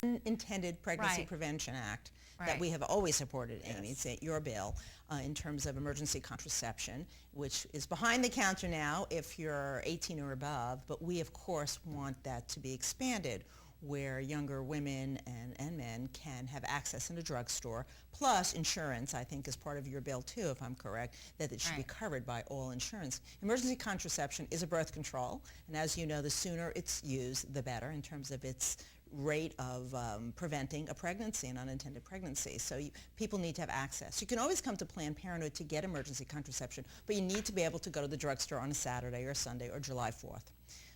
Unintended Pregnancy Prevention Act that we have always supported, Amy. It's your bill in terms of emergency contraception, which is behind the counter now if you're 18 or above, but we of course want that to be expanded where younger women and men can have access in a drugstore, plus insurance, I think, is part of your bill too, if I'm correct, that it should be covered by all insurance. Emergency contraception is a birth control, and as you know, the sooner it's used, the better in terms of its rate of preventing a pregnancy, an unintended pregnancy. So people need to have access. You can always come to Planned Parenthood to get emergency contraception, but you need to be able to go to the drugstore on a Saturday or Sunday or July 4th.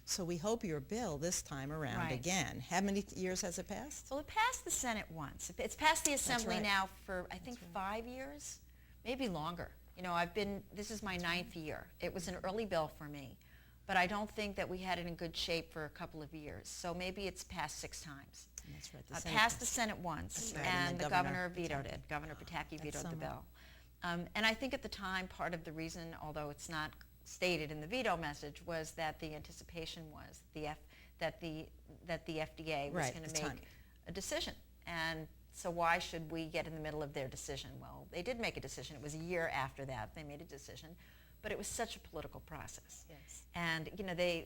So we hope your bill this time around again. How many years has it passed? Well, it passed the Senate once. It's passed the Assembly now for, I think, 5 years, maybe longer. You know, this is my 9th year. It was an early bill for me, but I don't think that we had it in good shape for a couple of years. So maybe it's passed 6 times. That's right. Passed the Senate once, and the governor vetoed it. Governor Pataki vetoed the bill. And I think at the time, part of the reason, although it's not stated in the veto message, was that the anticipation was that the FDA was going to make a decision. And so why should we get in the middle of their decision? Well, they did make a decision. It was a year after that they made a decision, but it was such a political process. Yes. And you know, they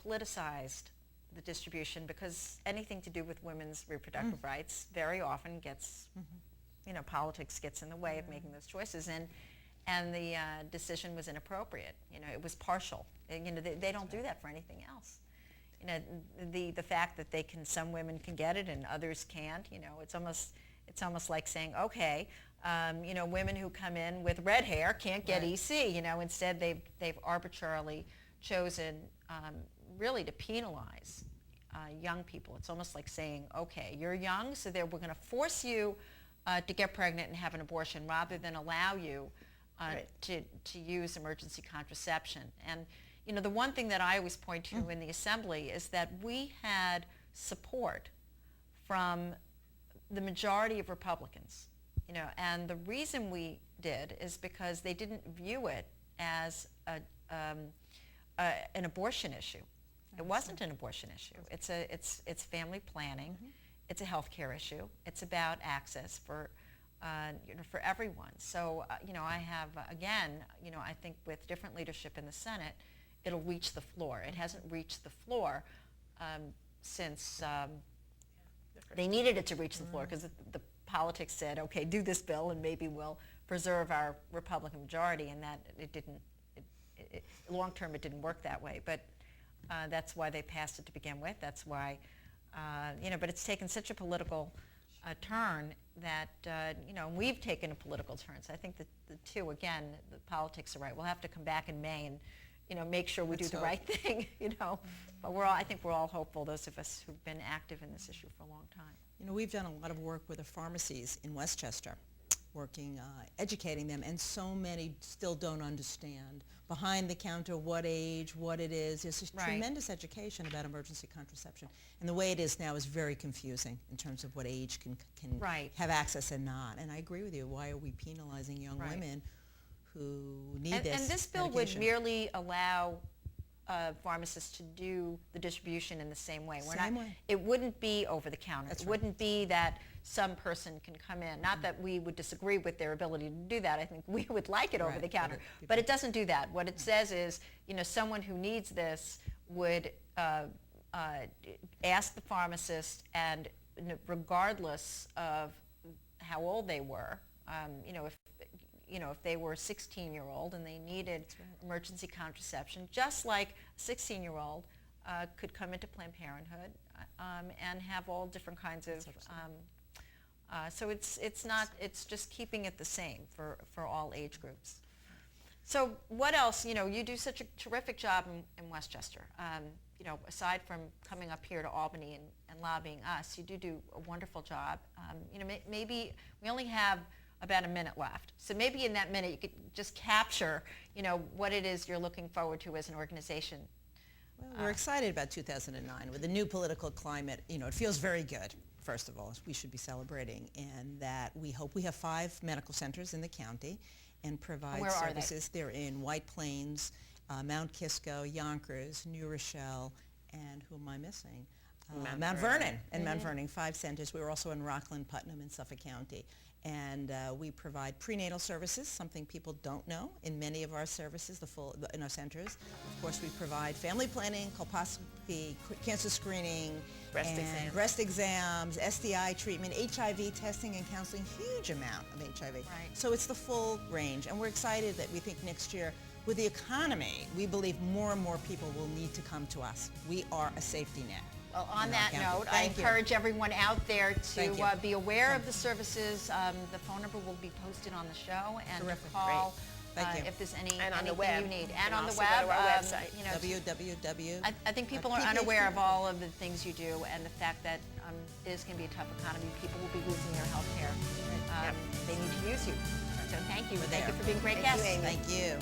politicized the distribution because anything to do with women's reproductive rights very often gets, you know, politics gets in the way of making those choices. And the decision was inappropriate. You know, it was partial. And, you know, they don't do that for anything else. You know, the fact that some women can get it and others can't. You know, it's almost like saying, okay, you know, women who come in with red hair can't get EC. You know, instead they've arbitrarily chosen really to penalize young people. It's almost like saying, okay, you're young, so we're going to force you to get pregnant and have an abortion rather than allow you to use emergency contraception. And you know, the one thing that I always point to in the Assembly is that we had support from the majority of Republicans. You know, and the reason we did is because they didn't view it as an abortion issue. It wasn't an abortion issue. It's family planning. It's a health care issue. It's about access for you know, for everyone. So you know, I have again, you know, I think with different leadership in the Senate, it'll reach the floor. It hasn't reached the floor since they needed it to reach the floor because the politics said, okay, do this bill and maybe we'll preserve our Republican majority, and that it didn't. Long term, it didn't work that way. But that's why they passed it to begin with. That's why, you know. But it's taken such a political turn that you know, we've taken a political turn. So I think that the two, again, the politics are right. We'll have to come back in May and, you know, make sure we do the right thing. You know, but I think we're all hopeful. Those of us who've been active in this issue for a long time. You know, we've done a lot of work with the pharmacies in Westchester, working, educating them, and so many still don't understand behind the counter what age, what it is. There's this tremendous education about emergency contraception, and the way it is now is very confusing in terms of what age can have access and not. And I agree with you. Why are we penalizing young women who need this? And this bill would merely allow pharmacists to do the distribution in the same way. It wouldn't be over the counter. It wouldn't be that some person can come in. Not that we would disagree with their ability to do that. I think we would like it over the counter. But it doesn't do that. What it says is, you know, someone who needs this would ask the pharmacist, and regardless of how old they were, you know, if they were a 16-year-old and they needed emergency contraception, just like a 16-year-old could come into Planned Parenthood and have all different kinds of. So it's just keeping it the same for all age groups. So what else? You know, you do such a terrific job in Westchester. You know, aside from coming up here to Albany and lobbying us, you do a wonderful job. You know, maybe we only have about a minute left. So maybe in that minute you could just capture, you know, what it is you're looking forward to as an organization. Well, we're excited about 2009 with the new political climate. You know, it feels very good. First of all, we should be celebrating, and that we hope we have 5 medical centers in the county and provide services. They're in White Plains, Mount Kisco, Yonkers, New Rochelle, and who am I missing? Mount Vernon and Mount Vernon, 5 centers. We were also in Rockland, Putnam, and Suffolk County. And we provide prenatal services, something people don't know in many of our services, in our centers. Of course, we provide family planning, colposcopy, cancer screening, breast exams, STI treatment, HIV testing and counseling, huge amount of HIV. Right. So it's the full range. And we're excited that we think next year, with the economy, we believe more and more people will need to come to us. We are a safety net. Well, on that note, I encourage everyone out there to be aware of the services. The phone number will be posted on the show, and to call if there's anything you need. And on the web, our website. www. I think people are unaware of all of the things you do, and the fact that it is going to be a tough economy. People will be losing their health care. They need to use you. So thank you. Thank you for being great guests. Thank you.